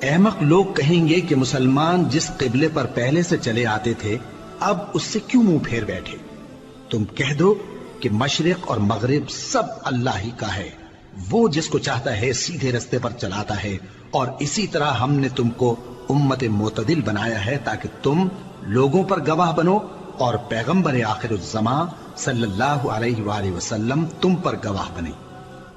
احمق لوگ کہیں گے کہ مسلمان جس قبلے پر پہلے سے چلے آتے تھے اب اس سے کیوں منہ پھیر بیٹھے؟ تم کہہ دو کہ مشرق اور مغرب سب اللہ ہی کا ہے، وہ جس کو چاہتا ہے سیدھے رستے پر چلاتا ہے، اور اسی طرح ہم نے تم کو امت معتدل بنایا ہے تاکہ تم لوگوں پر گواہ بنو اور پیغمبر آخر الزمان صلی اللہ علیہ وآلہ وسلم تم پر گواہ بنے۔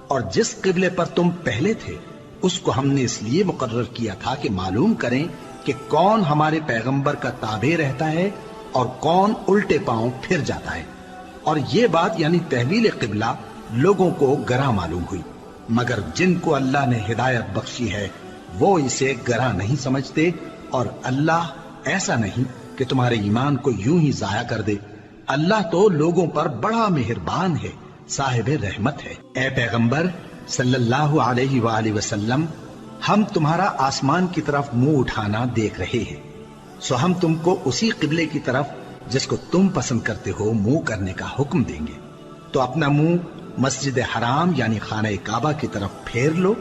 اور جس قبلے پر تم پہلے تھے اس کو ہم نے اس لیے مقرر کیا تھا کہ معلوم کریں کہ کون ہمارے پیغمبر کا تابع رہتا ہے اور کون الٹے پاؤں پھر جاتا ہے۔ اور یہ بات یعنی تحویل قبلہ لوگوں کو گراں معلوم ہوئی، مگر جن کو اللہ نے ہدایت بخشی ہے وہ اسے گراں نہیں سمجھتے، اور اللہ ایسا نہیں کہ تمہارے ایمان کو یوں ہی ضائع کر دے۔ اللہ تو لوگوں پر بڑا مہربان ہے، صاحب رحمت ہے۔ اے پیغمبر صلی اللہ علیہ وآلہ وسلم، ہم تمہارا آسمان کی طرف منہ اٹھانا دیکھ رہے ہیں، سو ہم تم کو اسی قبلے کی طرف جس کو تم پسند کرتے ہو منہ کرنے کا حکم دیں گے، تو اپنا منہ مسجد حرام یعنی خانہ کعبہ کی طرف پھیر لو،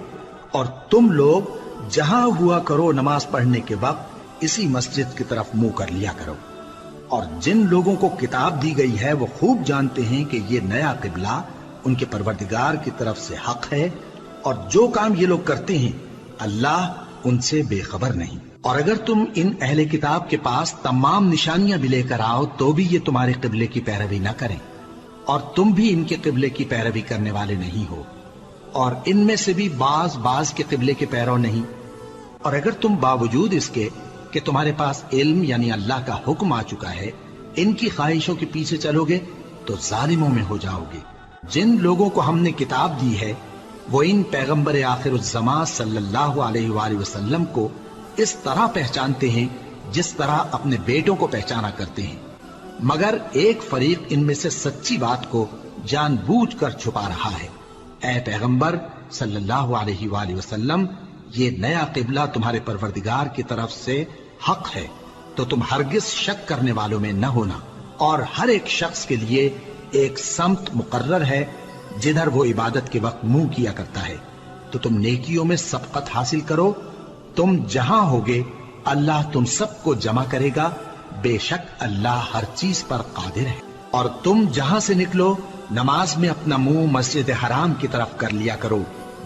اور تم لوگ جہاں ہوا کرو نماز پڑھنے کے وقت اسی مسجد کی طرف منہ کر لیا کرو۔ اور جن لوگوں کو کتاب دی گئی ہے وہ خوب جانتے ہیں کہ یہ نیا قبلہ ان کے پروردگار کی طرف سے حق ہے، اور جو کام یہ لوگ کرتے ہیں اللہ ان سے بے خبر نہیں۔ اور اگر تم ان اہل کتاب کے پاس تمام نشانیاں بھی لے کر آؤ تو بھی یہ تمہارے قبلے کی پیروی نہ کریں، اور تم بھی ان کے قبلے کی پیروی کرنے والے نہیں ہو، اور ان میں سے بھی بعض کے قبلے کے پیرو نہیں۔ اور اگر تم باوجود اس کے کہ تمہارے پاس علم یعنی اللہ کا حکم آ چکا ہے ان کی خواہشوں کے پیچھے چلو گے تو ظالموں میں ہو جاؤ گے۔ جن لوگوں کو ہم نے کتاب دی ہے وہ ان پیغمبر آخر الزمان صلی اللہ علیہ وآلہ وسلم کو اس طرح پہچانتے ہیں جس طرح اپنے بیٹوں کو پہچانا کرتے ہیں، مگر ایک فریق ان میں سے سچی بات کو جان بوجھ کر چھپا رہا ہے۔ اے پیغمبر صلی اللہ علیہ وآلہ وسلم، یہ نیا قبلہ تمہارے پروردگار کی طرف سے حق ہے، تو تم ہرگز شک کرنے والوں میں نہ ہونا، اور ہر ایک شخص کے لیے ایک سمت مقرر ہے جدھر وہ عبادت کے وقت منہ کیا کرتا ہے، تو تم نیکیوں میں سبقت حاصل کرو۔ تم جہاں ہوگے اللہ تم سب کو جمع کرے گا، بے شک اللہ ہر چیز پر قادر ہے۔ اور تم جہاں سے نکلو نماز میں اپنا منہ مسجد حرام کی طرف کر لیا کرو،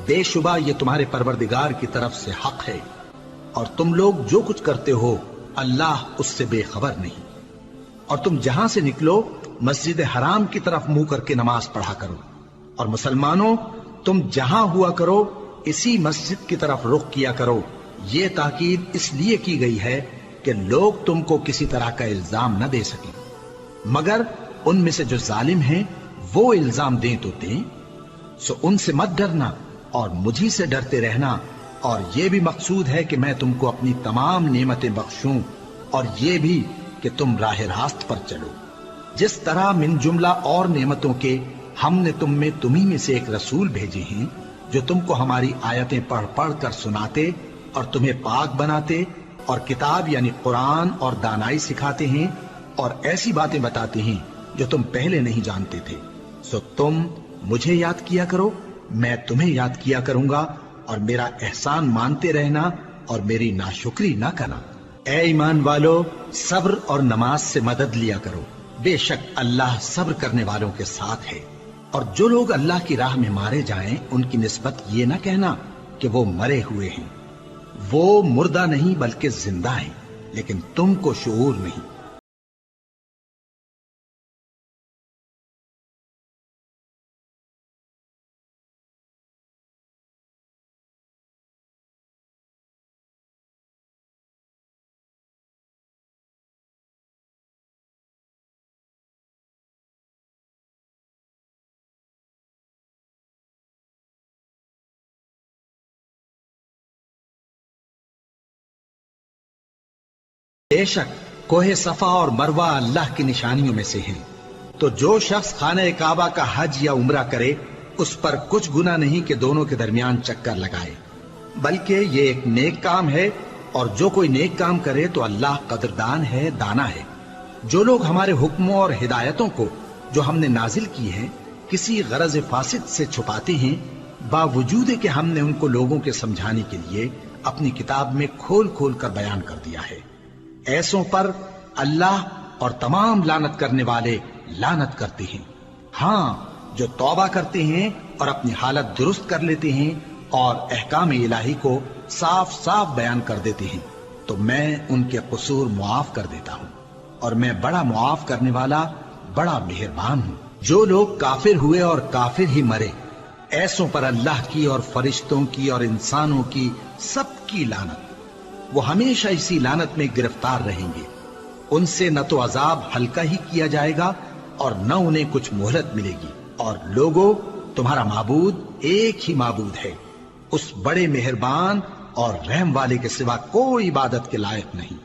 بے شبہ یہ تمہارے پروردگار کی طرف سے حق ہے، اور تم لوگ جو کچھ کرتے ہو اللہ اس سے بے خبر نہیں۔ اور تم جہاں سے نکلو مسجد حرام کی طرف منہ کر کے نماز پڑھا کرو، اور مسلمانوں تم جہاں ہوا کرو اسی مسجد کی طرف رخ کیا کرو۔ یہ تاکید اس لیے کی گئی ہے کہ لوگ تم کو کسی طرح کا الزام نہ دے سکیں، مگر ان میں سے جو ظالم ہیں وہ الزام دیں تو دیں، سو ان سے مت ڈرنا اور مجھی سے ڈرتے رہنا، اور یہ بھی مقصود ہے کہ میں تم کو اپنی تمام نعمتیں بخشوں، اور یہ بھی کہ تم راہ راست پر چلو۔ جس طرح من جملہ اور نعمتوں کے ہم نے تمہیں میں سے ایک رسول بھیجے ہیں جو تم کو ہماری آیتیں پڑھ پڑھ کر سناتے اور تمہیں پاک بناتے، اور کتاب یعنی قرآن اور دانائی سکھاتے ہیں، اور ایسی باتیں بتاتے ہیں جو تم پہلے نہیں جانتے تھے، سو تم مجھے یاد کیا کرو، میں تمہیں یاد کیا کروں گا، اور میرا احسان مانتے رہنا اور میری ناشکری نہ کرنا۔ اے ایمان والو، صبر اور نماز سے مدد لیا کرو، بے شک اللہ صبر کرنے والوں کے ساتھ ہے۔ اور جو لوگ اللہ کی راہ میں مارے جائیں ان کی نسبت یہ نہ کہنا کہ وہ مرے ہوئے ہیں، وہ مردہ نہیں بلکہ زندہ ہیں، لیکن تم کو شعور نہیں۔ بے شک کوہ صفا اور مروہ اللہ کی نشانیوں میں سے ہیں، تو جو شخص خانہ کعبہ کا حج یا عمرہ کرے اس پر کچھ گناہ نہیں کہ دونوں کے درمیان چکر لگائے، بلکہ یہ ایک نیک کام ہے، اور جو کوئی نیک کام کرے تو اللہ قدردان ہے، دانا ہے۔ جو لوگ ہمارے حکموں اور ہدایتوں کو جو ہم نے نازل کی ہیں کسی غرض فاسد سے چھپاتے ہیں، باوجود کہ ہم نے ان کو لوگوں کے سمجھانے کے لیے اپنی کتاب میں کھول کھول کر بیان کر دیا ہے۔ ایسوں پر اللہ اور تمام لعنت کرنے والے لعنت کرتے ہیں۔ ہاں، جو توبہ کرتے ہیں اور اپنی حالت درست کر لیتے ہیں اور احکام الہی کو صاف صاف بیان کر دیتے ہیں تو میں ان کے قصور معاف کر دیتا ہوں، اور میں بڑا معاف کرنے والا، بڑا مہربان ہوں۔ جو لوگ کافر ہوئے اور کافر ہی مرے، ایسوں پر اللہ کی اور فرشتوں کی اور انسانوں کی سب کی لعنت، وہ ہمیشہ اسی لعنت میں گرفتار رہیں گے۔ ان سے نہ تو عذاب ہلکا ہی کیا جائے گا اور نہ انہیں کچھ مہلت ملے گی۔ اور لوگوں، تمہارا معبود ایک ہی معبود ہے، اس بڑے مہربان اور رحم والے کے سوا کوئی عبادت کے لائق نہیں۔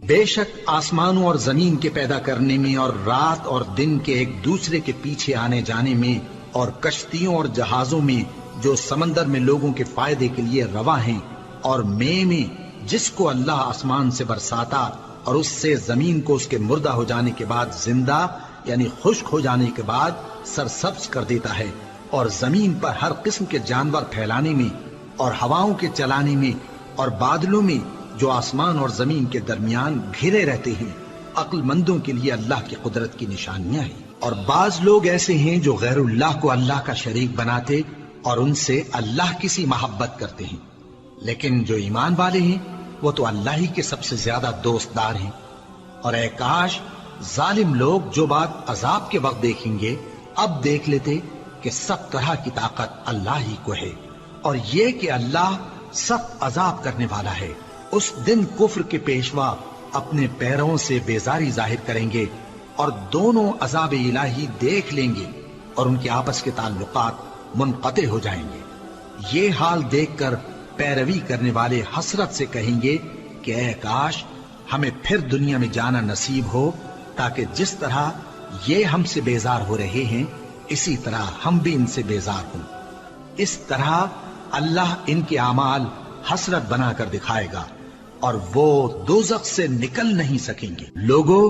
بے شک آسمانوں اور زمین کے پیدا کرنے میں اور رات اور دن کے ایک دوسرے کے پیچھے آنے جانے میں اور کشتیوں اور جہازوں میں جو سمندر میں لوگوں کے فائدے کے لیے رواں ہیں، اور میں جس کو اللہ آسمان سے برساتا اور اس سے زمین کو اس کے مردہ ہو جانے کے بعد زندہ یعنی خشک ہو جانے کے بعد سرسبز کر دیتا ہے، اور زمین پر ہر قسم کے جانور پھیلانے میں اور ہواؤں کے چلانے میں اور بادلوں میں جو آسمان اور زمین کے درمیان گھرے رہتے ہیں، عقل مندوں کے لیے اللہ کی قدرت کی نشانیاں ہیں۔ اور بعض لوگ ایسے ہیں جو غیر اللہ کو اللہ کا شریک بناتے اور ان سے اللہ کی سی محبت کرتے ہیں، لیکن جو ایمان والے ہیں وہ تو اللہ ہی کے سب سے زیادہ دوست دار ہیں۔ اور اے کاش ظالم لوگ جو بات عذاب کے وقت دیکھیں گے اب دیکھ لیتے کہ سب طرح کی طاقت اللہ ہی کو ہے، اور یہ کہ اللہ سخت عذاب کرنے والا ہے۔ اس دن کفر کے پیشوا اپنے پیروں سے بیزاری ظاہر کریں گے اور دونوں عذاب الہی دیکھ لیں گے اور ان کے آپس کے تعلقات منقطع ہو جائیں گے۔ یہ حال دیکھ کر پیروی کرنے والے حسرت سے کہیں گے کہ اے کاش ہمیں پھر دنیا میں جانا نصیب ہو، تاکہ جس طرح یہ ہم سے بیزار ہو رہے ہیں اسی طرح ہم بھی ان سے بیزار ہوں۔ اس طرح اللہ ان کے اعمال حسرت بنا کر دکھائے گا اور وہ دوزخ سے نکل نہیں سکیں گے۔ لوگوں،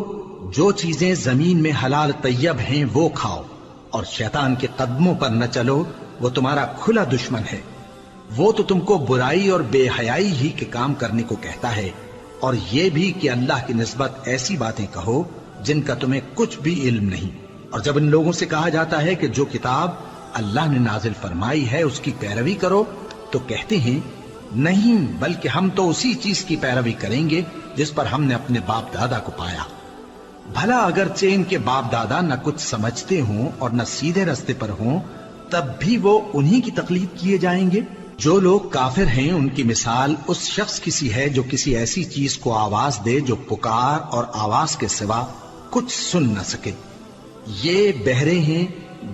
جو چیزیں زمین میں حلال طیب ہیں وہ کھاؤ، اور شیطان کے قدموں پر نہ چلو، وہ تمہارا کھلا دشمن ہے۔ وہ تو تم کو برائی اور بے حیائی ہی کے کام کرنے کو کہتا ہے، اور یہ بھی کہ اللہ کی نسبت ایسی باتیں کہو جن کا تمہیں کچھ بھی علم نہیں۔ اور جب ان لوگوں سے کہا جاتا ہے کہ جو کتاب اللہ نے نازل فرمائی ہے اس کی پیروی کرو، تو کہتے ہیں نہیں، بلکہ ہم تو اسی چیز کی پیروی کریں گے جس پر ہم نے اپنے باپ دادا کو پایا۔ بھلا اگرچہ ان کے باپ دادا نہ کچھ سمجھتے ہوں اور نہ سیدھے رستے پر ہوں، تب بھی وہ انہی کی تقلید کیے جائیں گے۔ جو لوگ کافر ہیں ان کی مثال اس شخص کی سی ہے جو کسی ایسی چیز کو آواز دے جو پکار اور آواز کے سوا کچھ سن نہ سکے۔ یہ بہرے ہیں،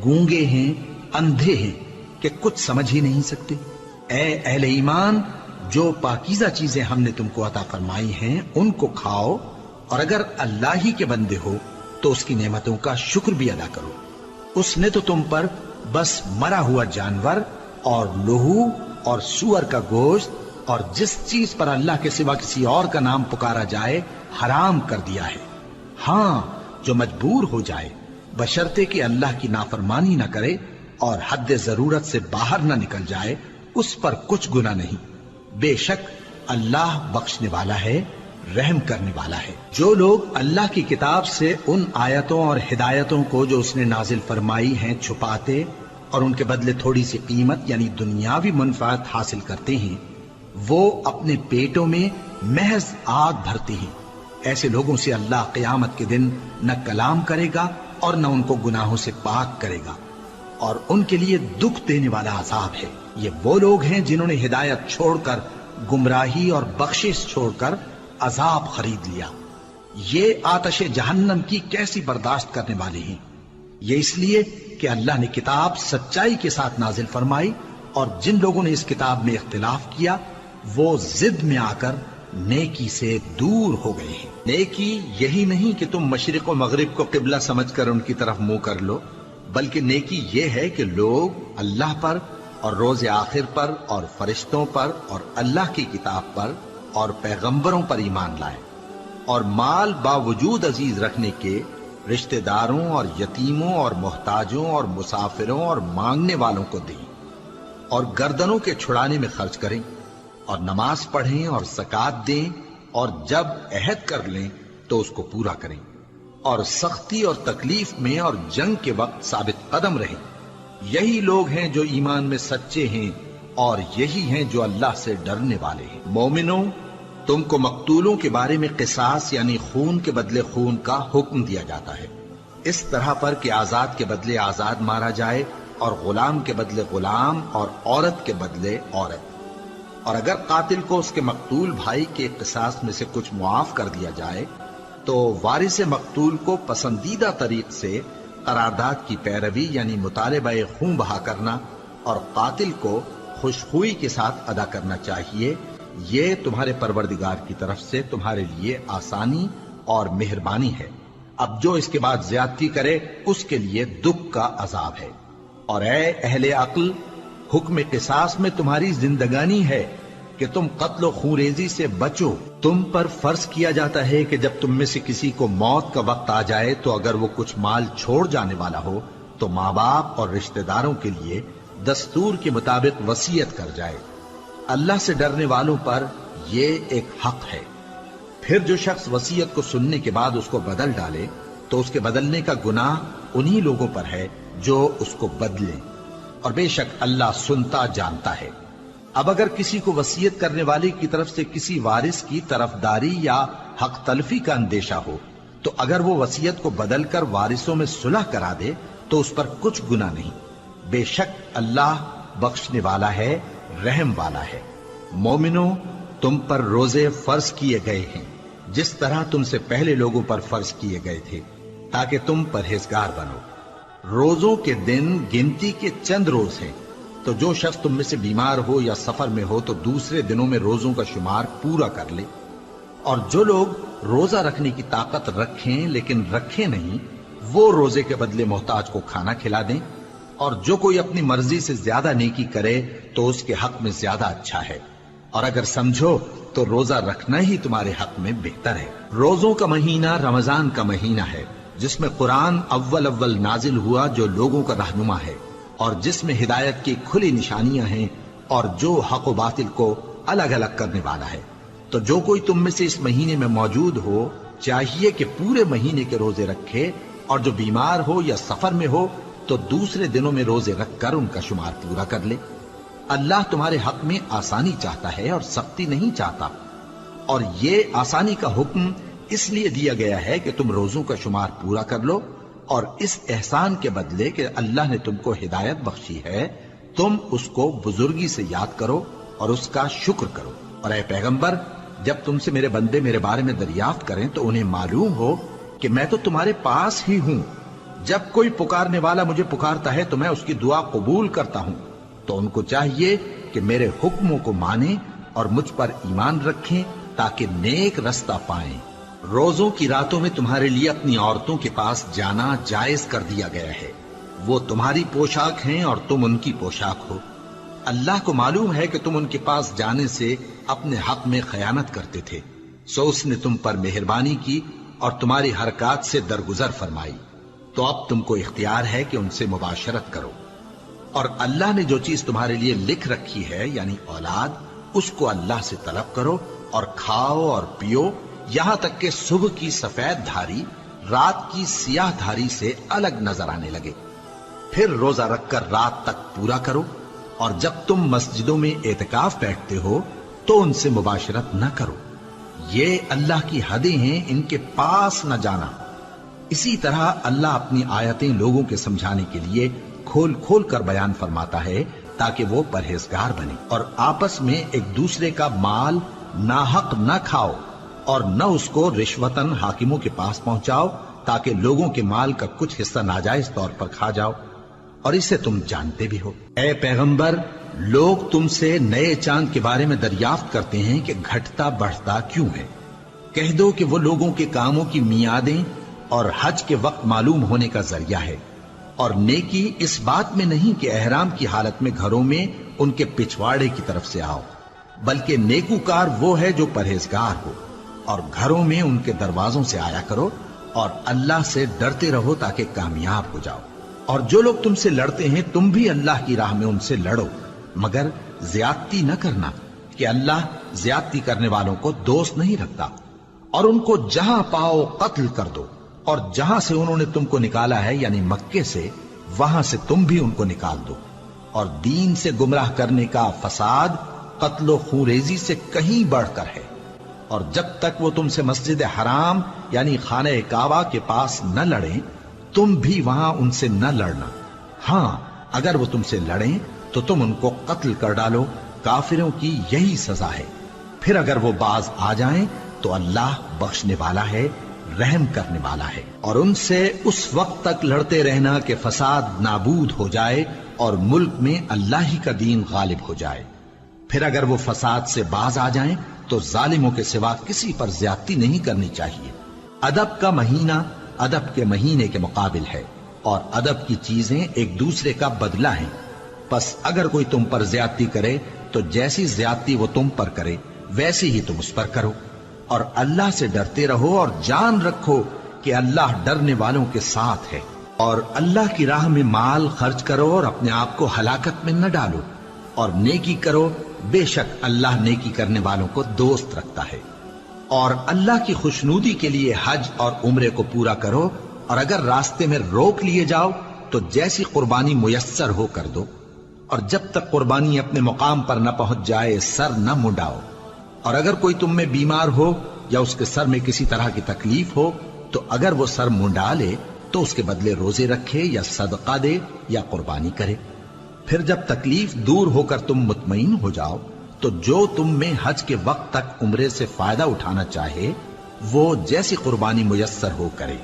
گونگے ہیں، اندھے ہیں کہ کچھ سمجھ ہی نہیں سکتے۔ اے اہل ایمان، جو پاکیزہ چیزیں ہم نے تم کو عطا فرمائی ہیں ان کو کھاؤ، اور اگر اللہ ہی کے بندے ہو تو اس کی نعمتوں کا شکر بھی ادا کرو۔ اس نے تو تم پر بس مرا ہوا جانور اور لہو اور سور کا گوشت اور جس چیز پر اللہ کے سوا کسی اور کا نام پکارا جائے حرام کر دیا ہے۔ ہاں، جو مجبور ہو جائے بشرطے کہ اللہ کی نافرمانی نہ کرے اور حد ضرورت سے باہر نہ نکل جائے، اس پر کچھ گناہ نہیں۔ بے شک اللہ بخشنے والا ہے، رحم کرنے والا ہے۔ جو لوگ اللہ کی کتاب سے ان آیتوں اور ہدایتوں کو جو اس نے نازل فرمائی ہیں چھپاتے اور ان کے بدلے تھوڑی سی قیمت یعنی دنیاوی منفعت حاصل کرتے ہیں، وہ اپنے پیٹوں میں محض آگ بھرتے ہیں۔ ایسے لوگوں سے اللہ قیامت کے دن نہ کلام کرے گا اور نہ ان کو گناہوں سے پاک کرے گا، اور ان کے لیے دکھ دینے والا عذاب ہے۔ یہ وہ لوگ ہیں جنہوں نے ہدایت چھوڑ کر گمراہی اور بخشش چھوڑ کر عذاب خرید لیا۔ یہ آتش جہنم کی کیسی برداشت کرنے والے ہیں۔ یہ اس لیے کہ اللہ نے کتاب سچائی کے ساتھ نازل فرمائی، اور جن لوگوں نے اس کتاب میں اختلاف کیا وہ ضد میں آ کر نیکی سے دور ہو گئے ہیں۔ نیکی یہی نہیں کہ تم مشرق و مغرب کو قبلہ سمجھ کر ان کی طرف منہ کر لو، بلکہ نیکی یہ ہے کہ لوگ اللہ پر اور روز آخر پر اور فرشتوں پر اور اللہ کی کتاب پر اور پیغمبروں پر ایمان لائیں، اور مال باوجود عزیز رکھنے کے رشتہ داروں اور یتیموں اور محتاجوں اور مسافروں اور مانگنے والوں کو دیں، اور گردنوں کے چھڑانے میں خرچ کریں، اور نماز پڑھیں اور زکات دیں، اور جب عہد کر لیں تو اس کو پورا کریں، اور سختی اور تکلیف میں اور جنگ کے وقت ثابت قدم رہیں۔ یہی لوگ ہیں جو ایمان میں سچے ہیں، اور یہی ہیں جو اللہ سے ڈرنے والے ہیں۔ مومنوں، تم کو مقتولوں کے بارے میں قصاص یعنی خون کے بدلے خون کا حکم دیا جاتا ہے، اس طرح پر کہ آزاد کے بدلے آزاد مارا جائے، اور غلام کے بدلے غلام، اور عورت کے بدلے عورت۔ اور اگر قاتل کو اس کے مقتول بھائی کے قصاص میں سے کچھ معاف کر دیا جائے تو وارث مقتول کو پسندیدہ طریق سے قرارداد کی پیروی یعنی مطالبہ خون بہا کرنا اور قاتل کو خوشخوئی کے ساتھ ادا کرنا چاہیے۔ یہ تمہارے پروردگار کی طرف سے تمہارے لیے آسانی اور مہربانی ہے۔ اب جو اس کے بعد زیادتی کرے اس کے لیے دکھ کا عذاب ہے۔ اور اے اہل عقل، حکم قصاص میں تمہاری زندگانی ہے کہ تم قتل و خونریزی سے بچو۔ تم پر فرض کیا جاتا ہے کہ جب تم میں سے کسی کو موت کا وقت آ جائے تو اگر وہ کچھ مال چھوڑ جانے والا ہو تو ماں باپ اور رشتہ داروں کے لیے دستور کے مطابق وصیت کر جائے۔ اللہ سے ڈرنے والوں پر یہ ایک حق ہے۔ پھر جو شخص وصیت کو سننے کے بعد اس کو بدل ڈالے تو اس کے بدلنے کا گناہ انہی لوگوں پر ہے جو اس کو بدلیں، اور بے شک اللہ سنتا جانتا ہے۔ اب اگر کسی کو وصیت کرنے والے کی طرف سے کسی وارث کی طرفداری یا حق تلفی کا اندیشہ ہو تو اگر وہ وصیت کو بدل کر وارثوں میں صلح کرا دے تو اس پر کچھ گناہ نہیں، بے شک اللہ بخشنے والا ہے، رحم والا ہے۔ مومنوں، تم پر روزے فرض کیے گئے ہیں جس طرح تم سے پہلے لوگوں پر فرض کیے گئے تھے تاکہ تم پرہیزگار بنو۔ روزوں کے دن گنتی کے چند روز ہیں، تو جو شخص تم میں سے بیمار ہو یا سفر میں ہو تو دوسرے دنوں میں روزوں کا شمار پورا کر لے۔ اور جو لوگ روزہ رکھنے کی طاقت رکھیں لیکن رکھیں نہیں، وہ روزے کے بدلے محتاج کو کھانا کھلا دیں۔ اور جو کوئی اپنی مرضی سے زیادہ نیکی کرے تو اس کے حق میں زیادہ اچھا ہے، اور اگر سمجھو تو روزہ رکھنا ہی تمہارے حق میں بہتر ہے۔ روزوں کا مہینہ رمضان کا مہینہ ہے جس میں قرآن اول نازل ہوا، جو لوگوں کا رہنما ہے اور جس میں ہدایت کی کھلی نشانیاں ہیں، اور جو حق و باطل کو الگ الگ کرنے والا ہے۔ تو جو کوئی تم میں سے اس مہینے میں موجود ہو چاہیے کہ پورے مہینے کے روزے رکھے، اور جو بیمار ہو یا سفر میں ہو تو دوسرے دنوں میں روزے رکھ کر ان کا شمار پورا کر لے۔ اللہ تمہارے حق میں آسانی چاہتا ہے اور سختی نہیں چاہتا، اور یہ آسانی کا حکم اس لیے دیا گیا ہے کہ تم روزوں کا شمار پورا کر لو، اور اس احسان کے بدلے کہ اللہ نے تم کو ہدایت بخشی ہے تم اس کو بزرگی سے یاد کرو اور اس کا شکر کرو۔ اور اے پیغمبر، جب تم سے میرے بندے میرے بارے میں دریافت کریں تو انہیں معلوم ہو کہ میں تو تمہارے پاس ہی ہوں۔ جب کوئی پکارنے والا مجھے پکارتا ہے تو میں اس کی دعا قبول کرتا ہوں، تو ان کو چاہیے کہ میرے حکموں کو مانیں اور مجھ پر ایمان رکھیں تاکہ نیک رستہ پائیں۔ روزوں کی راتوں میں تمہارے لیے اپنی عورتوں کے پاس جانا جائز کر دیا گیا ہے، وہ تمہاری پوشاک ہیں اور تم ان کی پوشاک ہو۔ اللہ کو معلوم ہے کہ تم ان کے پاس جانے سے اپنے حق میں خیانت کرتے تھے، سو اس نے تم پر مہربانی کی اور تمہاری حرکات سے درگزر فرمائی، تو اب تم کو اختیار ہے کہ ان سے مباشرت کرو۔ اور اللہ نے جو چیز تمہارے لیے لکھ رکھی ہے یعنی اولاد، اس کو اللہ سے طلب کرو اور کھاؤ اور پیو، یہاں تک کہ صبح کی سفید دھاری رات کی سیاہ دھاری سے الگ نظر آنے لگے۔ پھر روزہ رکھ کر رات تک پورا کرو، اور جب تم مسجدوں میں اعتکاف بیٹھتے ہو تو ان سے مباشرت نہ کرو، یہ اللہ کی حدیں ہیں، ان کے پاس نہ جانا۔ اسی طرح اللہ اپنی آیتیں لوگوں کے سمجھانے کے لیے کھول کھول کر بیان فرماتا ہے تاکہ وہ پرہیزگار بنے۔ اور آپس میں ایک دوسرے کا مال ناحق نہ کھاؤ، اور نہ اس کو رشوتاً حاکموں کے پاس پہنچاؤ تاکہ لوگوں کے مال کا کچھ حصہ ناجائز طور پر کھا جاؤ، اور اسے تم جانتے بھی ہو۔ اے پیغمبر، لوگ تم سے نئے چاند کے بارے میں دریافت کرتے ہیں کہ گھٹتا بڑھتا کیوں ہے۔ کہہ دو کہ وہ لوگوں کے کاموں کی میعادیں اور حج کے وقت معلوم ہونے کا ذریعہ ہے، اور نیکی اس بات میں نہیں کہ احرام کی حالت میں گھروں میں ان کے پچھواڑے کی طرف سے آؤ، بلکہ نیکوکار وہ ہے جو پرہیزگار ہو، اور گھروں میں ان کے دروازوں سے آیا کرو، اور اللہ سے ڈرتے رہو تاکہ کامیاب ہو جاؤ۔ اور جو لوگ تم سے لڑتے ہیں تم بھی اللہ کی راہ میں ان سے لڑو، مگر زیادتی نہ کرنا، کہ اللہ زیادتی کرنے والوں کو دوست نہیں رکھتا، اور ان کو جہاں پاؤ قتل کر دو، اور جہاں سے انہوں نے تم کو نکالا ہے یعنی مکے سے، وہاں سے تم بھی ان کو نکال دو۔ اور دین سے گمراہ کرنے کا فساد قتل و خونریزی سے کہیں بڑھ کر ہے، اور جب تک وہ تم سے مسجد حرام یعنی خانہ کعبہ کے پاس نہ لڑیں تم بھی وہاں ان سے نہ لڑنا۔ ہاں اگر وہ تم سے لڑیں تو تم ان کو قتل کر ڈالو، کافروں کی یہی سزا ہے۔ پھر اگر وہ باز آ جائیں تو اللہ بخشنے والا ہے، رحم کرنے والا ہے۔ اور ان سے اس وقت تک لڑتے رہنا کہ فساد نابود ہو جائے اور ملک میں اللہ ہی کا دین غالب ہو جائے۔ پھر اگر وہ فساد سے باز آ جائیں تو ظالموں کے سوا کسی پر زیادتی نہیں کرنی چاہیے۔ ادب کا مہینہ ادب کے مہینے کے مقابل ہے، اور ادب کی چیزیں ایک دوسرے کا بدلہ ہیں۔ پس اگر کوئی تم پر زیادتی کرے تو جیسی زیادتی وہ تم پر کرے ویسی ہی تم اس پر کرو، اور اللہ سے ڈرتے رہو اور جان رکھو کہ اللہ ڈرنے والوں کے ساتھ ہے۔ اور اللہ کی راہ میں مال خرچ کرو اور اپنے آپ کو ہلاکت میں نہ ڈالو، اور نیکی کرو، بے شک اللہ نیکی کرنے والوں کو دوست رکھتا ہے۔ اور اللہ کی خوشنودی کے لیے حج اور عمرے کو پورا کرو، اور اگر راستے میں روک لیے جاؤ تو جیسی قربانی میسر ہو کر دو، اور جب تک قربانی اپنے مقام پر نہ پہنچ جائے سر نہ منڈاؤ۔ اور اگر کوئی تم میں بیمار ہو یا اس کے سر میں کسی طرح کی تکلیف ہو تو اگر وہ سر منڈا لے تو اس کے بدلے روزے رکھے یا صدقہ دے یا قربانی کرے۔ پھر جب تکلیف دور ہو کر تم مطمئن ہو جاؤ تو جو تم میں حج کے وقت تک عمرے سے فائدہ اٹھانا چاہے وہ جیسی قربانی میسر ہو کرے،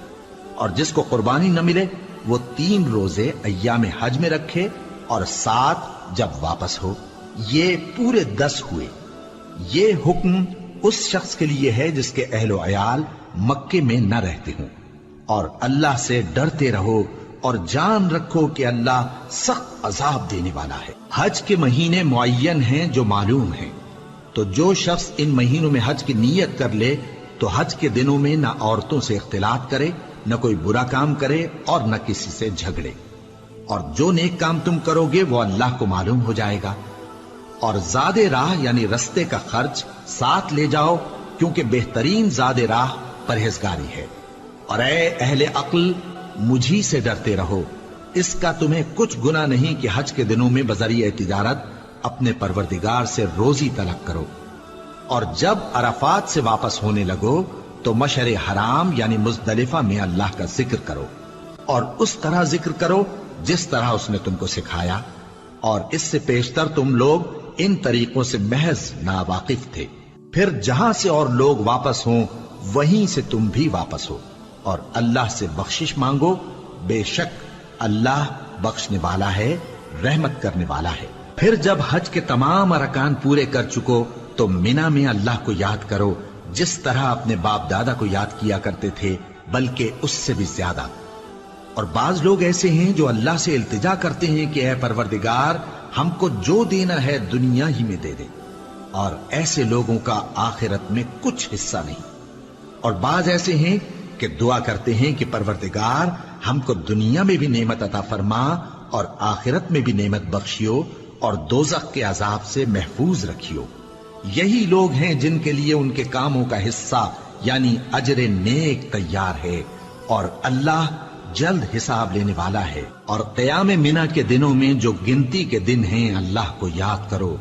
اور جس کو قربانی نہ ملے وہ 3 روزے ایام حج میں رکھے اور 7 جب واپس ہو، یہ پورے 10 ہوئے۔ یہ حکم اس شخص کے لیے ہے جس کے اہل و عیال مکے میں نہ رہتے ہوں۔ اور اللہ سے ڈرتے رہو اور جان رکھو کہ اللہ سخت عذاب دینے والا ہے۔ حج کے مہینے معین ہیں جو معلوم ہیں، تو جو شخص ان مہینوں میں حج کی نیت کر لے تو حج کے دنوں میں نہ عورتوں سے اختلاط کرے، نہ کوئی برا کام کرے اور نہ کسی سے جھگڑے۔ اور جو نیک کام تم کرو گے وہ اللہ کو معلوم ہو جائے گا۔ اور زاد راہ یعنی رستے کا خرچ ساتھ لے جاؤ، کیونکہ بہترین زاد راہ پرہیزگاری ہے۔ اور اے اہل عقل مجھی سے ڈرتے رہو، اس کا تمہیں کچھ گناہ نہیں کہ حج کے دنوں میں بذریعہ تجارت اپنے پروردگار سے روزی طلب کرو۔ اور جب عرفات سے واپس ہونے لگو تو مشعر حرام یعنی مزدلفہ میں اللہ کا ذکر کرو، اور اس طرح ذکر کرو جس طرح اس نے تم کو سکھایا، اور اس سے پیشتر تم لوگ ان طریقوں سے محض ناواقف تھے۔ پھر جہاں سے اور لوگ واپس ہوں وہیں سے تم بھی واپس ہو، اور اللہ سے بخشش مانگو، بے شک اللہ بخشنے والا ہے، رحمت کرنے والا ہے۔ پھر جب حج کے تمام ارکان پورے کر چکو تو مینا میں اللہ کو یاد کرو جس طرح اپنے باپ دادا کو یاد کیا کرتے تھے، بلکہ اس سے بھی زیادہ۔ اور بعض لوگ ایسے ہیں جو اللہ سے التجا کرتے ہیں کہ اے پروردگار ہم کو جو دینا ہے دنیا ہی میں دے دے، اور ایسے لوگوں کا آخرت میں کچھ حصہ نہیں۔ اور بعض ایسے ہیں کہ دعا کرتے ہیں کہ پروردگار ہم کو دنیا میں بھی نعمت عطا فرما اور آخرت میں بھی نعمت بخشیو اور دوزخ کے عذاب سے محفوظ رکھیو۔ یہی لوگ ہیں جن کے لیے ان کے کاموں کا حصہ یعنی اجر نیک تیار ہے، اور اللہ جلد حساب لینے والا ہے۔ اور قیام منا کے دنوں میں جو گنتی کے دن ہیں اللہ کو یاد کرو،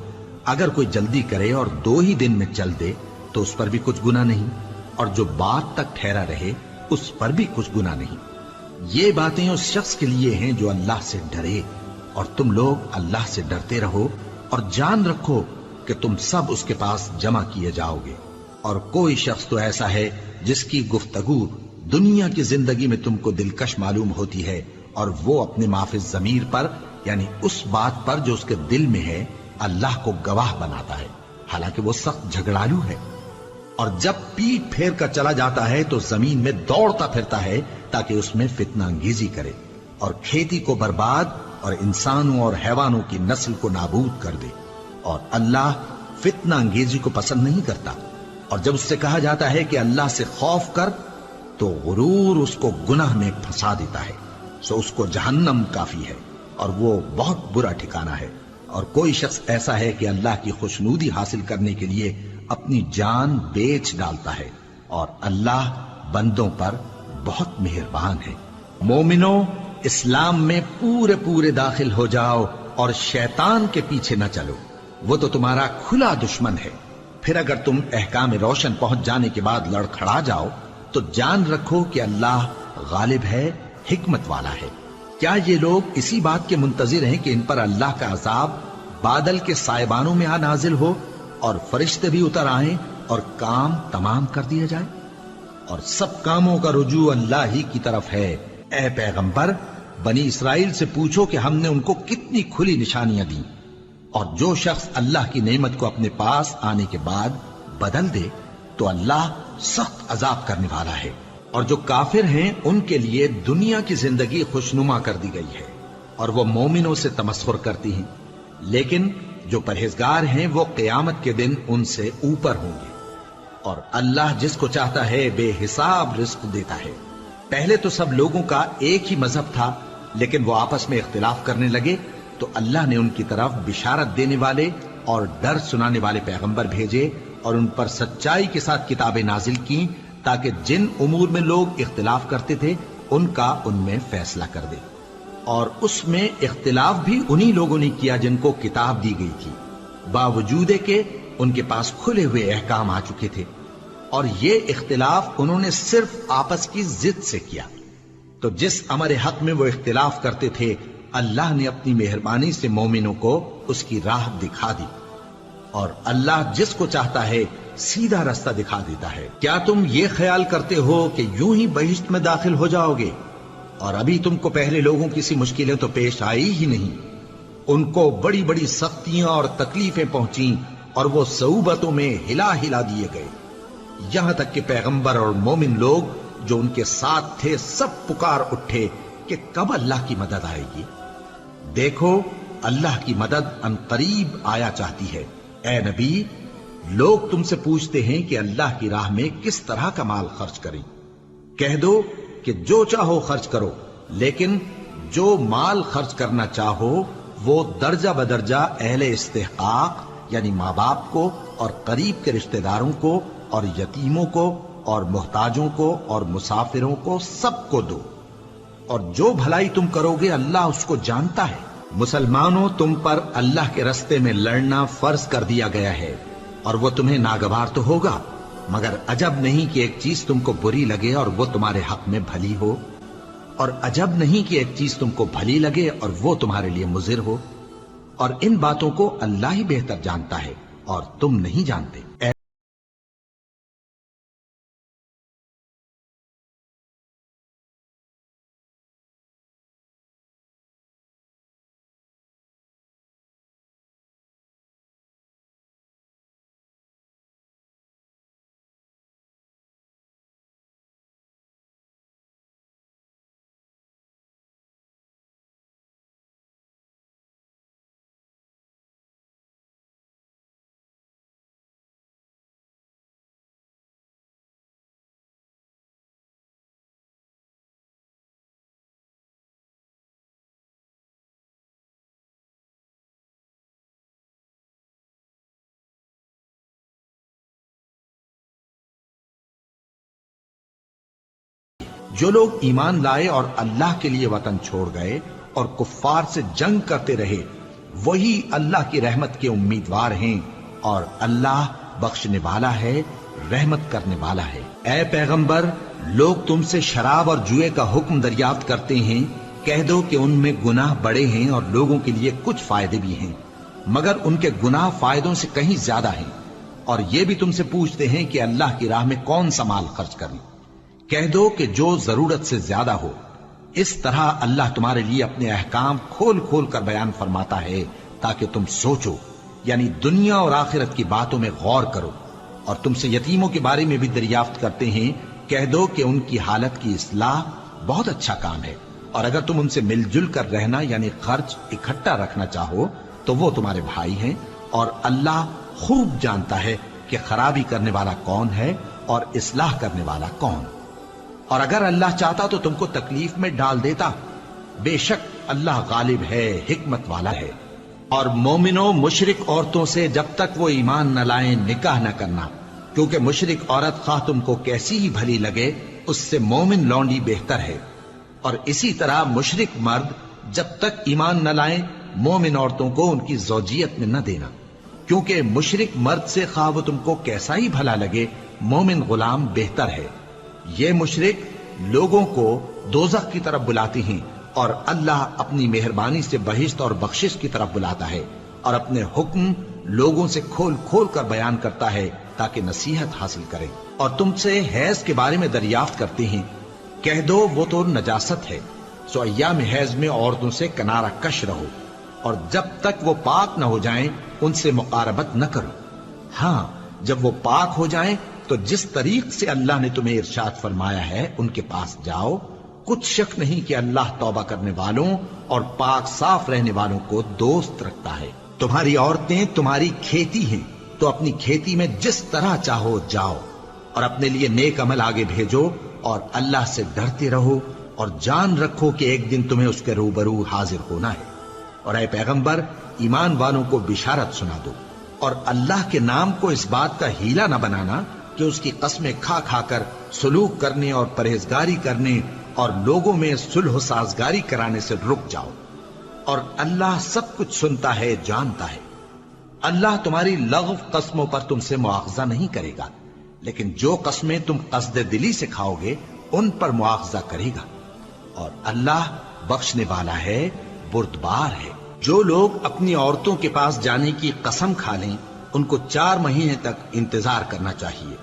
اگر کوئی جلدی کرے اور 2 ہی دن میں چل دے تو اس پر بھی کچھ گناہ نہیں، اور جو بات تک ٹھہرا رہے اس پر بھی کچھ گناہ نہیں۔ یہ باتیں اس شخص کے لیے ہیں جو اللہ سے ڈرے، اور تم لوگ اللہ سے ڈرتے رہو اور جان رکھو کہ تم سب اس کے پاس جمع کیے جاؤ گے۔ اور کوئی شخص تو ایسا ہے جس کی گفتگو دنیا کی زندگی میں تم کو دلکش معلوم ہوتی ہے، اور وہ اپنے معافی ضمیر پر یعنی اس بات پر جو اس کے دل میں ہے اللہ کو گواہ بناتا ہے، حالانکہ وہ سخت جھگڑالو ہے۔ اور جب پیٹ پھیر کر چلا جاتا ہے تو زمین میں دوڑتا پھرتا ہے تاکہ اس میں فتنہ انگیزی کرے اور کھیتی کو برباد اور انسانوں اور حیوانوں کی نسل کو نابود کر دے، اور اللہ فتنہ انگیزی کو پسند نہیں کرتا۔ اور جب اس سے کہا جاتا ہے کہ اللہ سے خوف کر تو غرور اس کو گناہ میں پھنسا دیتا ہے، سو اس کو جہنم کافی ہے اور وہ بہت برا ٹھکانہ ہے۔ اور کوئی شخص ایسا ہے کہ اللہ کی خوشنودی حاصل کرنے کے لیے اپنی جان بیچ ڈالتا ہے، اور اللہ بندوں پر بہت مہربان ہے۔ مومنو، اسلام میں پورے پورے داخل ہو جاؤ اور شیطان کے پیچھے نہ چلو، وہ تو تمہارا کھلا دشمن ہے۔ پھر اگر تم احکام روشن پہنچ جانے کے بعد لڑکھڑا جاؤ تو جان رکھو کہ اللہ غالب ہے، حکمت والا ہے۔ کیا یہ لوگ اسی بات کے منتظر ہیں کہ ان پر اللہ کا عذاب بادل کے سائبانوں میں نازل ہو اور فرشتے بھی اتر آئیں اور کام تمام کر دیا جائے؟ اور سب کاموں کا رجوع اللہ ہی کی طرف ہے۔ اے پیغمبر، بنی اسرائیل سے پوچھو کہ ہم نے ان کو کتنی کھلی نشانیاں دیں، اور جو شخص اللہ کی نعمت کو اپنے پاس آنے کے بعد بدل دے تو اللہ سخت عذاب کرنے والا ہے۔ اور جو کافر ہیں ان کے لیے دنیا کی زندگی خوشنما کر دی گئی ہے، اور وہ مومنوں سے تمسخر کرتی ہیں، لیکن جو پرہیزگار ہیں وہ قیامت کے دن ان سے اوپر ہوں گے۔ اور اللہ جس کو چاہتا ہے بے حساب رزق دیتا ہے۔ پہلے تو سب لوگوں کا ایک ہی مذہب تھا، لیکن وہ آپس میں اختلاف کرنے لگے تو اللہ نے ان کی طرف بشارت دینے والے اور ڈر سنانے والے پیغمبر بھیجے، اور ان پر سچائی کے ساتھ کتابیں نازل کی، تاکہ جن امور میں لوگ اختلاف کرتے تھے ان کا ان میں فیصلہ کر دے۔ اور اس میں اختلاف بھی انہی لوگوں نے کیا جن کو کتاب دی گئی تھی، باوجود کہ ان کے پاس کھلے ہوئے احکام آ چکے تھے، اور یہ اختلاف انہوں نے صرف آپس کی ضد سے کیا۔ تو جس امر حق میں وہ اختلاف کرتے تھے اللہ نے اپنی مہربانی سے مومنوں کو اس کی راہ دکھا دی، اور اللہ جس کو چاہتا ہے سیدھا رستہ دکھا دیتا ہے۔ کیا تم یہ خیال کرتے ہو کہ یوں ہی بہشت میں داخل ہو جاؤ گے، اور ابھی تم کو پہلے لوگوں کی سی مشکلیں تو پیش آئی ہی نہیں؟ ان کو بڑی بڑی سختیاں اور تکلیفیں پہنچیں، اور وہ صعوبتوں میں ہلا ہلا دیے گئے، یہاں تک کہ پیغمبر اور مومن لوگ جو ان کے ساتھ تھے سب پکار اٹھے کہ کب اللہ کی مدد آئے گی۔ دیکھو، اللہ کی مدد ان قریب آیا چاہتی ہے۔ اے نبی، لوگ تم سے پوچھتے ہیں کہ اللہ کی راہ میں کس طرح کا مال خرچ کریں۔ کہہ دو کہ جو چاہو خرچ کرو، لیکن جو مال خرچ کرنا چاہو وہ درجہ بدرجہ اہل استحقاق یعنی ماں باپ کو اور قریب کے رشتہ داروں کو اور یتیموں کو اور محتاجوں کو اور مسافروں کو سب کو دو، اور جو بھلائی تم کرو گے اللہ اس کو جانتا ہے۔ مسلمانوں، تم پر اللہ کے رستے میں لڑنا فرض کر دیا گیا ہے، اور وہ تمہیں ناگوار تو ہوگا، مگر عجب نہیں کہ ایک چیز تم کو بری لگے اور وہ تمہارے حق میں بھلی ہو، اور عجب نہیں کہ ایک چیز تم کو بھلی لگے اور وہ تمہارے لیے مضر ہو، اور ان باتوں کو اللہ ہی بہتر جانتا ہے اور تم نہیں جانتے۔ جو لوگ ایمان لائے اور اللہ کے لیے وطن چھوڑ گئے اور کفار سے جنگ کرتے رہے وہی اللہ کی رحمت کے امیدوار ہیں، اور اللہ بخشنے والا ہے، رحمت کرنے والا ہے۔ اے پیغمبر، لوگ تم سے شراب اور جوئے کا حکم دریافت کرتے ہیں، کہہ دو کہ ان میں گناہ بڑے ہیں اور لوگوں کے لیے کچھ فائدے بھی ہیں، مگر ان کے گناہ فائدوں سے کہیں زیادہ ہیں۔ اور یہ بھی تم سے پوچھتے ہیں کہ اللہ کی راہ میں کون سا مال خرچ کریں، کہہ دو کہ جو ضرورت سے زیادہ ہو۔ اس طرح اللہ تمہارے لیے اپنے احکام کھول کھول کر بیان فرماتا ہے تاکہ تم سوچو، یعنی دنیا اور آخرت کی باتوں میں غور کرو۔ اور تم سے یتیموں کے بارے میں بھی دریافت کرتے ہیں، کہہ دو کہ ان کی حالت کی اصلاح بہت اچھا کام ہے، اور اگر تم ان سے مل جل کر رہنا یعنی خرچ اکٹھا رکھنا چاہو تو وہ تمہارے بھائی ہیں، اور اللہ خوب جانتا ہے کہ خرابی کرنے والا کون ہے اور اصلاح کرنے والا کون۔ اور اگر اللہ چاہتا تو تم کو تکلیف میں ڈال دیتا، بے شک اللہ غالب ہے، حکمت والا ہے۔ اور مومنوں مشرک عورتوں سے جب تک وہ ایمان نہ لائیں نکاح نہ کرنا، کیونکہ مشرک عورت خواہ تم کو کیسی ہی بھلی لگے اس سے مومن لونڈی بہتر ہے۔ اور اسی طرح مشرک مرد جب تک ایمان نہ لائیں مومن عورتوں کو ان کی زوجیت میں نہ دینا، کیونکہ مشرک مرد سے خواہ وہ تم کو کیسا ہی بھلا لگے مومن غلام بہتر ہے۔ یہ مشرک لوگوں کو دوزخ کی طرف بلاتی ہیں، اور اللہ اپنی مہربانی سے بہشت اور بخشش کی طرف بلاتا ہے، اور اپنے حکم لوگوں سے کھول کھول کر بیان کرتا ہے تاکہ نصیحت حاصل کریں۔ اور تم سے حیض کے بارے میں دریافت کرتے ہیں، کہہ دو وہ تو نجاست ہے، سو ایام حیض میں عورتوں سے کنارہ کش رہو، اور جب تک وہ پاک نہ ہو جائیں ان سے مقاربت نہ کرو۔ ہاں جب وہ پاک ہو جائیں تو جس طریق سے اللہ نے تمہیں ارشاد فرمایا ہے ان کے پاس جاؤ، کچھ شک نہیں کہ اللہ توبہ کرنے والوں اور پاک صاف رہنے والوں کو دوست رکھتا ہے۔ تمہاری عورتیں تمہاری کھیتی ہیں، تو اپنی کھیتی میں جس طرح چاہو جاؤ، اور اپنے لیے نیک عمل آگے بھیجو، اور اللہ سے ڈرتے رہو، اور جان رکھو کہ ایک دن تمہیں اس کے روبرو حاضر ہونا ہے۔ اور اے پیغمبر ایمان والوں کو بشارت سنا دو، اور اللہ کے نام کو اس بات کا ہیلا نہ بنانا کہ اس کی قسمیں کھا کھا کر سلوک کرنے اور پرہیزگاری کرنے اور لوگوں میں صلح و سازگاری کرانے سے رک جاؤ، اور اللہ سب کچھ سنتا ہے جانتا ہے۔ اللہ تمہاری لغو قسموں پر تم سے مواخذہ نہیں کرے گا، لیکن جو قسمیں تم قصد دلی سے کھاؤ گے ان پر مواخذہ کرے گا، اور اللہ بخشنے والا ہے بردبار ہے۔ جو لوگ اپنی عورتوں کے پاس جانے کی قسم کھا لیں ان کو 4 مہینے تک انتظار کرنا چاہیے۔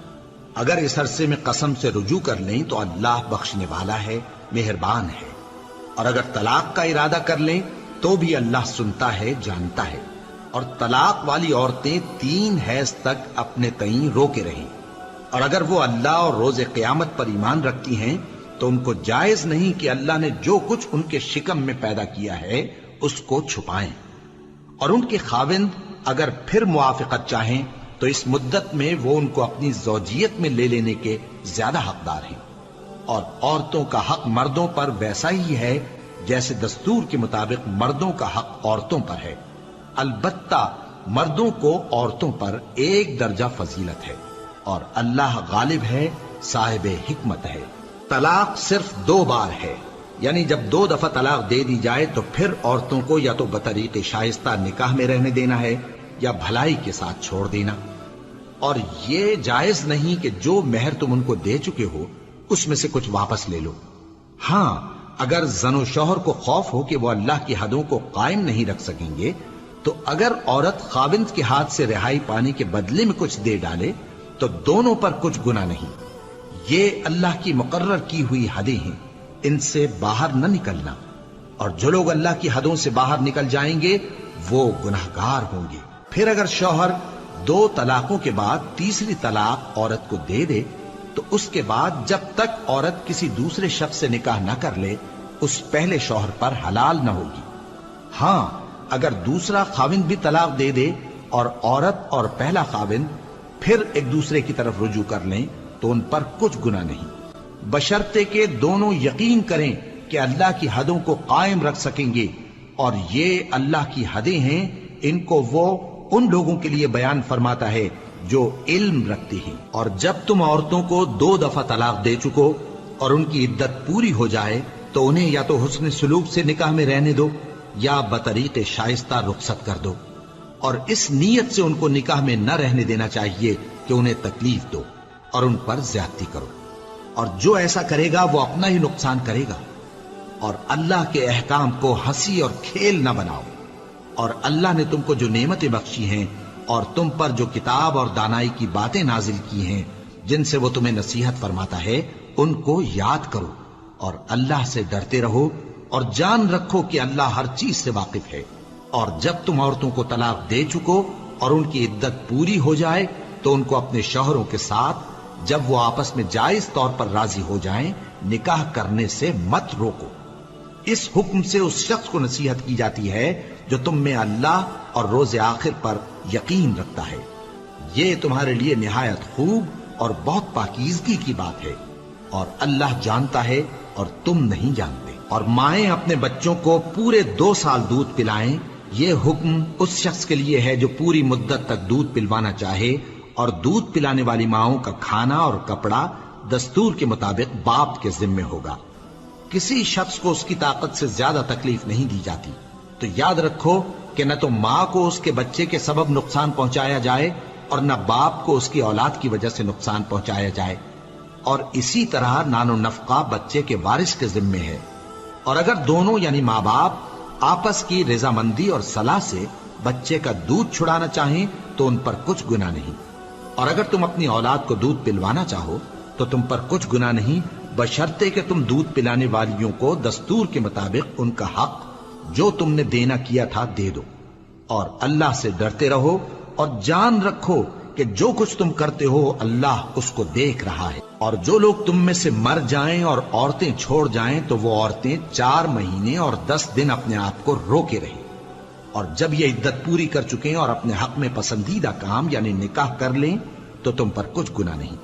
اگر اس عرصے میں قسم سے رجوع کر لیں تو اللہ بخشنے والا ہے، مہربان ہے۔ اور اگر طلاق کا ارادہ کر لیں تو بھی اللہ سنتا ہے جانتا ہے۔ اور طلاق والی عورتیں 3 حیض تک اپنے تئیں روکے رہیں، اور اگر وہ اللہ اور روز قیامت پر ایمان رکھتی ہیں تو ان کو جائز نہیں کہ اللہ نے جو کچھ ان کے شکم میں پیدا کیا ہے اس کو چھپائیں۔ اور ان کے خاوند اگر پھر موافقت چاہیں تو اس مدت میں وہ ان کو اپنی زوجیت میں لے لینے کے زیادہ حقدار ہیں۔ اور عورتوں کا حق مردوں پر ویسا ہی ہے جیسے دستور کے مطابق مردوں کا حق عورتوں پر ہے، البتہ مردوں کو عورتوں پر 1 درجہ فضیلت ہے، اور اللہ غالب ہے، صاحب حکمت ہے۔ طلاق صرف 2 بار ہے، یعنی جب 2 دفعہ طلاق دے دی جائے تو پھر عورتوں کو یا تو بطریق شائستہ نکاح میں رہنے دینا ہے یا بھلائی کے ساتھ چھوڑ دینا۔ اور یہ جائز نہیں کہ جو مہر تم ان کو دے چکے ہو اس میں سے کچھ واپس لے لو۔ ہاں اگر زن و شوہر کو خوف ہو کہ وہ اللہ کی حدوں کو قائم نہیں رکھ سکیں گے تو اگر عورت خاوند کے ہاتھ سے رہائی پانے کے بدلے میں کچھ دے ڈالے تو دونوں پر کچھ گناہ نہیں۔ یہ اللہ کی مقرر کی ہوئی حدیں ہیں، ان سے باہر نہ نکلنا، اور جو لوگ اللہ کی حدوں سے باہر نکل جائیں گے وہ گناہگار ہوں گے۔ پھر اگر شوہر 2 طلاقوں کے بعد تیسری طلاق عورت کو دے دے تو اس کے بعد جب تک عورت کسی دوسرے شخص سے نکاح نہ کر لے اس پہلے شوہر پر حلال نہ ہوگی۔ ہاں اگر دوسرا خاوند بھی طلاق دے دے اور عورت اور پہلا خاوند پھر ایک دوسرے کی طرف رجوع کر لیں تو ان پر کچھ گناہ نہیں، بشرطے کہ دونوں یقین کریں کہ اللہ کی حدوں کو قائم رکھ سکیں گے، اور یہ اللہ کی حدیں ہیں، ان کو وہ ان لوگوں کے لیے بیان فرماتا ہے جو علم رکھتے ہیں۔ اور جب تم عورتوں کو 2 دفعہ طلاق دے چکو اور ان کی عدت پوری ہو جائے تو انہیں یا تو حسن سلوک سے نکاح میں رہنے دو یا بطریق شائستہ رخصت کر دو، اور اس نیت سے ان کو نکاح میں نہ رہنے دینا چاہیے کہ انہیں تکلیف دو اور ان پر زیادتی کرو، اور جو ایسا کرے گا وہ اپنا ہی نقصان کرے گا۔ اور اللہ کے احکام کو ہنسی اور کھیل نہ بناؤ، اور اللہ نے تم کو جو نعمتیں بخشی ہیں اور تم پر جو کتاب اور دانائی کی باتیں نازل کی ہیں جن سے وہ تمہیں نصیحت فرماتا ہے ان کو یاد کرو، اور اللہ سے ڈرتے رہو، اور جان رکھو کہ اللہ ہر چیز سے واقف ہے۔ اور جب تم عورتوں کو طلاق دے چکو اور ان کی عدت پوری ہو جائے تو ان کو اپنے شوہروں کے ساتھ جب وہ آپس میں جائز طور پر راضی ہو جائیں نکاح کرنے سے مت روکو۔ اس حکم سے اس شخص کو نصیحت کی جاتی ہے جو تم میں اللہ اور روز آخر پر یقین رکھتا ہے۔ یہ تمہارے لیے نہایت خوب اور بہت پاکیزگی کی بات ہے، اور اللہ جانتا ہے اور تم نہیں جانتے۔ اور مائیں اپنے بچوں کو پورے 2 سال دودھ پلائیں یہ حکم اس شخص کے لیے ہے جو پوری مدت تک دودھ پلوانا چاہے، اور دودھ پلانے والی ماؤں کا کھانا اور کپڑا دستور کے مطابق باپ کے ذمے ہوگا۔ کسی شخص کو اس کی طاقت سے زیادہ تکلیف نہیں دی جاتی، تو یاد رکھو کہ نہ تو ماں کو اس کے بچے کے سبب نقصان پہنچایا جائے اور نہ باپ کو اس کی اولاد کی وجہ سے نقصان پہنچایا جائے، اور اسی طرح نان و نفقہ بچے کے وارث کے ذمے ہے۔ اور اگر دونوں یعنی ماں باپ آپس کی رضامندی اور صلاح سے بچے کا دودھ چھڑانا چاہیں تو ان پر کچھ گناہ نہیں، اور اگر تم اپنی اولاد کو دودھ پلوانا چاہو تو تم پر کچھ گناہ نہیں، بشرطے کہ تم دودھ پلانے والیوں کو دستور کے مطابق ان کا حق جو تم نے دینا کیا تھا دے دو، اور اللہ سے ڈرتے رہو اور جان رکھو کہ جو کچھ تم کرتے ہو اللہ اس کو دیکھ رہا ہے۔ اور جو لوگ تم میں سے مر جائیں اور عورتیں چھوڑ جائیں تو وہ عورتیں 4 مہینے اور 10 دن اپنے آپ کو روکے رہیں، اور جب یہ عدت پوری کر چکیں اور اپنے حق میں پسندیدہ کام یعنی نکاح کر لیں تو تم پر کچھ گناہ نہیں،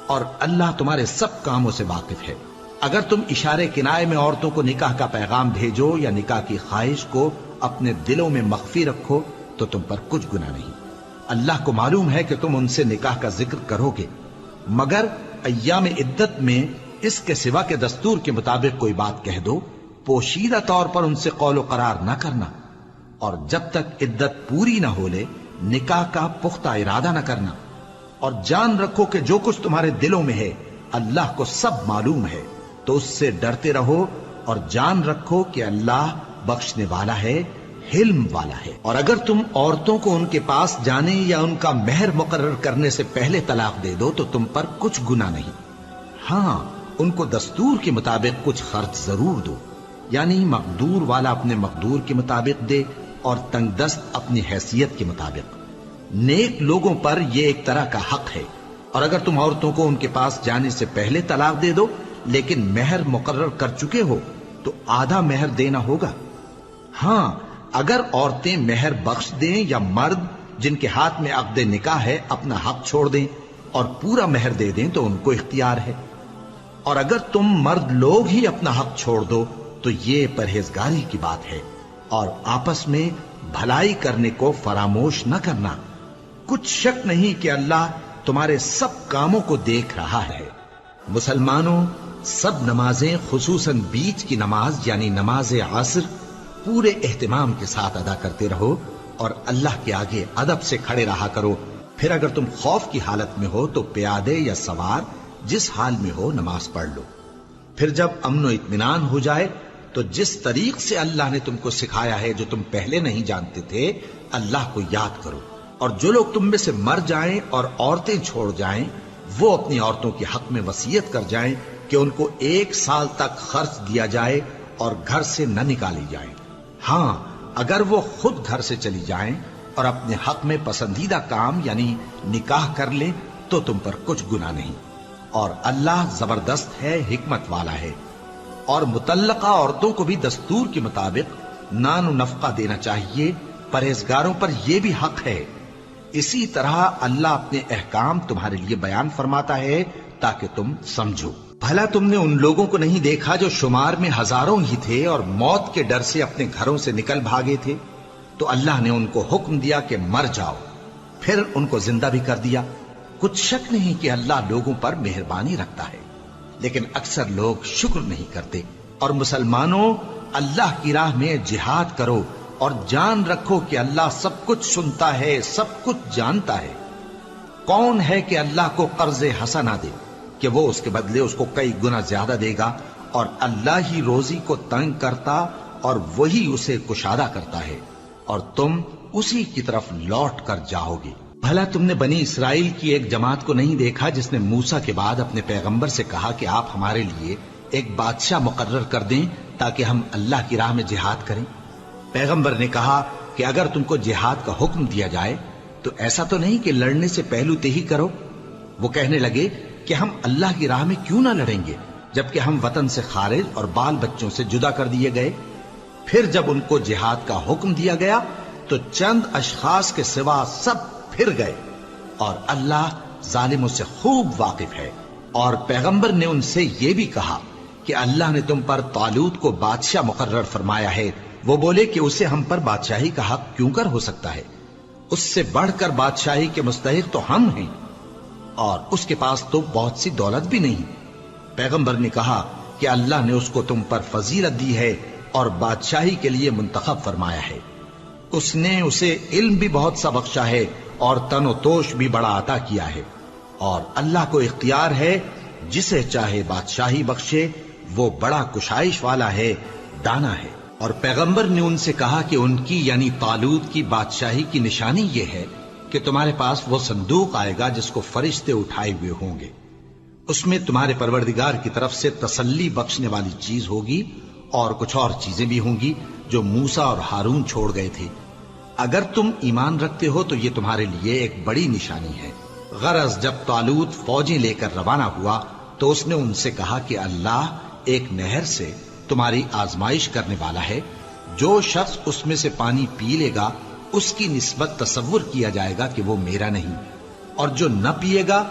اور اللہ تمہارے سب کاموں سے واقف ہے۔ اگر تم اشارے کنائے میں عورتوں کو نکاح کا پیغام بھیجو یا نکاح کی خواہش کو اپنے دلوں میں مخفی رکھو تو تم پر کچھ گناہ نہیں۔ اللہ کو معلوم ہے کہ تم ان سے نکاح کا ذکر کرو گے، مگر ایام عدت میں اس کے سوا کے دستور کے مطابق کوئی بات کہہ دو، پوشیدہ طور پر ان سے قول و قرار نہ کرنا، اور جب تک عدت پوری نہ ہو لے نکاح کا پختہ ارادہ نہ کرنا، اور جان رکھو کہ جو کچھ تمہارے دلوں میں ہے اللہ کو سب معلوم ہے، تو اس سے ڈرتے رہو اور جان رکھو کہ اللہ بخشنے والا ہے، حلم والا ہے۔ اور اگر تم عورتوں کو ان کے پاس جانے یا ان کا مہر مقرر کرنے سے پہلے طلاق دے دو تو تم پر کچھ گناہ نہیں، ہاں ان کو دستور کے مطابق کچھ خرچ ضرور دو، یعنی مقدور والا اپنے مقدور کے مطابق دے اور تنگ دست اپنی حیثیت کے مطابق۔ نیک لوگوں پر یہ ایک طرح کا حق ہے۔ اور اگر تم عورتوں کو ان کے پاس جانے سے پہلے طلاق دے دو لیکن مہر مقرر کر چکے ہو تو آدھا مہر دینا ہوگا۔ ہاں اگر عورتیں مہر بخش دیں یا مرد جن کے ہاتھ میں عقد نکاح ہے اپنا حق چھوڑ دیں اور پورا مہر دے دیں تو ان کو اختیار ہے، اور اگر تم مرد لوگ ہی اپنا حق چھوڑ دو تو یہ پرہیزگاری کی بات ہے، اور آپس میں بھلائی کرنے کو فراموش نہ کرنا۔ کچھ شک نہیں کہ اللہ تمہارے سب کاموں کو دیکھ رہا ہے۔ مسلمانوں، سب نمازیں خصوصاً بیچ کی نماز یعنی نماز عصر پورے اہتمام کے ساتھ ادا کرتے رہو اور اللہ کے آگے ادب سے کھڑے رہا کرو۔ پھر اگر تم خوف کی حالت میں ہو تو پیادے یا سوار جس حال میں ہو نماز پڑھ لو۔ پھر جب امن و اطمینان ہو جائے تو جس طریق سے اللہ نے تم کو سکھایا ہے جو تم پہلے نہیں جانتے تھے اللہ کو یاد کرو، اور جو لوگ تم میں سے مر جائیں اور عورتیں چھوڑ جائیں وہ اپنی عورتوں کے حق میں وصیت کر جائیں کہ ان کو 1 سال تک خرچ دیا جائے اور گھر سے نہ نکالی جائیں۔ ہاں اگر وہ خود گھر سے چلی جائیں اور اپنے حق میں پسندیدہ کام یعنی نکاح کر لیں تو تم پر کچھ گناہ نہیں، اور اللہ زبردست ہے، حکمت والا ہے۔ اور مطلقہ عورتوں کو بھی دستور کے مطابق نان و نفقہ دینا چاہیے، پرہیزگاروں پر یہ بھی حق ہے۔ اسی طرح اللہ اپنے احکام تمہارے لیے بیان فرماتا ہے تاکہ تم سمجھو۔ بھلا تم نے ان لوگوں کو نہیں دیکھا جو شمار میں ہزاروں ہی تھے اور موت کے ڈر سے اپنے گھروں سے نکل بھاگے تھے؟ تو اللہ نے ان کو حکم دیا کہ مر جاؤ، پھر ان کو زندہ بھی کر دیا۔ کچھ شک نہیں کہ اللہ لوگوں پر مہربانی رکھتا ہے، لیکن اکثر لوگ شکر نہیں کرتے۔ اور مسلمانوں، اللہ کی راہ میں جہاد کرو اور جان رکھو کہ اللہ سب کچھ سنتا ہے، سب کچھ جانتا ہے۔ کون ہے کہ اللہ کو قرض حسنہ دے کہ وہ اس کے بدلے اس کو کئی گنا زیادہ دے گا، اور اللہ ہی روزی کو تنگ کرتا اور وہی اسے کشادہ کرتا ہے، اور تم اسی کی طرف لوٹ کر جاؤ گے۔ بھلا تم نے بنی اسرائیل کی ایک جماعت کو نہیں دیکھا جس نے موسیٰ کے بعد اپنے پیغمبر سے کہا کہ آپ ہمارے لیے ایک بادشاہ مقرر کر دیں تاکہ ہم اللہ کی راہ میں جہاد کریں؟ پیغمبر نے کہا کہ اگر تم کو جہاد کا حکم دیا جائے تو ایسا تو نہیں کہ لڑنے سے پہلو تہی کرو۔ وہ کہنے لگے کہ ہم اللہ کی راہ میں کیوں نہ لڑیں گے جبکہ ہم وطن سے خارج اور بال بچوں سے جدا کر دیے گئے۔ پھر جب ان کو جہاد کا حکم دیا گیا تو چند اشخاص کے سوا سب پھر گئے، اور اللہ ظالموں سے خوب واقف ہے۔ اور پیغمبر نے ان سے یہ بھی کہا کہ اللہ نے تم پر طالوت کو بادشاہ مقرر فرمایا ہے وہ بولے کہ اسے ہم پر بادشاہی کا حق کیوں کر ہو سکتا ہے؟ اس سے بڑھ کر بادشاہی کے مستحق تو ہم ہیں، اور اس کے پاس تو بہت سی دولت بھی نہیں۔ پیغمبر نے کہا کہ اللہ نے اس کو تم پر فضیلت دی ہے اور بادشاہی کے لیے منتخب فرمایا ہے۔ اس نے اسے علم بھی بہت سا بخشا ہے اور تن و توش بھی بڑا عطا کیا ہے، اور اللہ کو اختیار ہے جسے چاہے بادشاہی بخشے، وہ بڑا کشائش والا ہے، دانا ہے۔ اور پیغمبر نے ان سے کہا کہ ان کی یعنی طالوت کی بادشاہی کی نشانی یہ ہے کہ تمہارے پاس وہ صندوق آئے گا جس کو فرشتے اٹھائے ہوئے ہوں گے، اس میں تمہارے پروردگار کی طرف سے تسلی بخشنے والی چیز ہوگی، اور کچھ اور چیزیں بھی ہوں گی جو موسیٰ اور ہارون چھوڑ گئے تھے۔ اگر تم ایمان رکھتے ہو تو یہ تمہارے لیے ایک بڑی نشانی ہے۔ غرض جب طالوت فوجیں لے کر روانہ ہوا تو اس نے ان سے کہا کہ اللہ ایک نہر سے تمہاری آزمائش کرنے والا ہے، جو شخص اس میں سے پانی پی لے گا اس کی نسبت تصور کیا جائے گا کہ وہ میرا نہیں، اور جو نہ پیے گا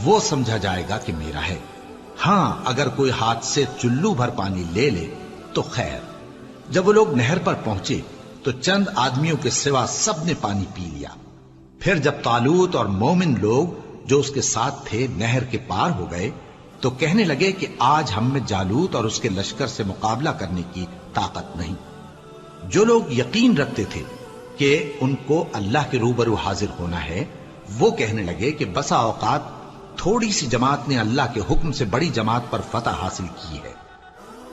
وہ سمجھا جائے گا کہ میرا ہے۔ ہاں اگر کوئی ہاتھ سے چلو بھر پانی لے لے تو خیر۔ جب وہ لوگ نہر پر پہنچے تو چند آدمیوں کے سوا سب نے پانی پی لیا۔ پھر جب طالوت اور مومن لوگ جو اس کے ساتھ تھے نہر کے پار ہو گئے تو کہنے لگے کہ آج ہم میں جالوت اور اس کے لشکر سے مقابلہ کرنے کی طاقت نہیں۔ جو لوگ یقین رکھتے تھے کہ ان کو اللہ کے روبرو حاضر ہونا ہے، وہ کہنے لگے کہ بسا اوقات تھوڑی سی جماعت نے اللہ کے حکم سے بڑی جماعت پر فتح حاصل کی ہے،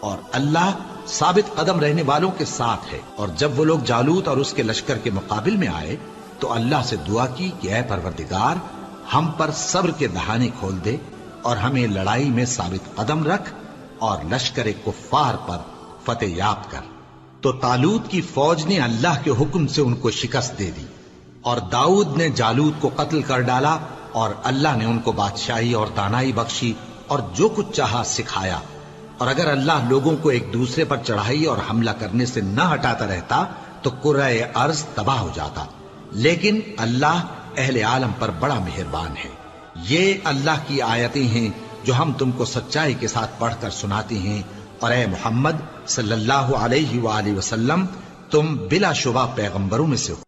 اور اللہ ثابت قدم رہنے والوں کے ساتھ ہے۔ اور جب وہ لوگ جالوت اور اس کے لشکر کے مقابل میں آئے تو اللہ سے دعا کی کہ اے پروردگار، ہم پر صبر کے دہانے کھول دے اور ہمیں لڑائی میں ثابت قدم رکھ اور لشکر کفار پر فتح یاب کر۔ تو طالوت کی فوج نے اللہ کے حکم سے ان کو شکست دے دی، اور داؤد نے جالوت کو قتل کر ڈالا، اور اللہ نے ان کو بادشاہی اور دانائی بخشی اور جو کچھ چاہا سکھایا۔ اور اگر اللہ لوگوں کو ایک دوسرے پر چڑھائی اور حملہ کرنے سے نہ ہٹاتا رہتا تو کرۂ ارض تباہ ہو جاتا، لیکن اللہ اہل عالم پر بڑا مہربان ہے۔ یہ اللہ کی آیتیں ہیں جو ہم تم کو سچائی کے ساتھ پڑھ کر سناتے ہیں، اور اے محمد صلی اللہ علیہ وآلہ وسلم، تم بلا شبہ پیغمبروں میں سے ہو۔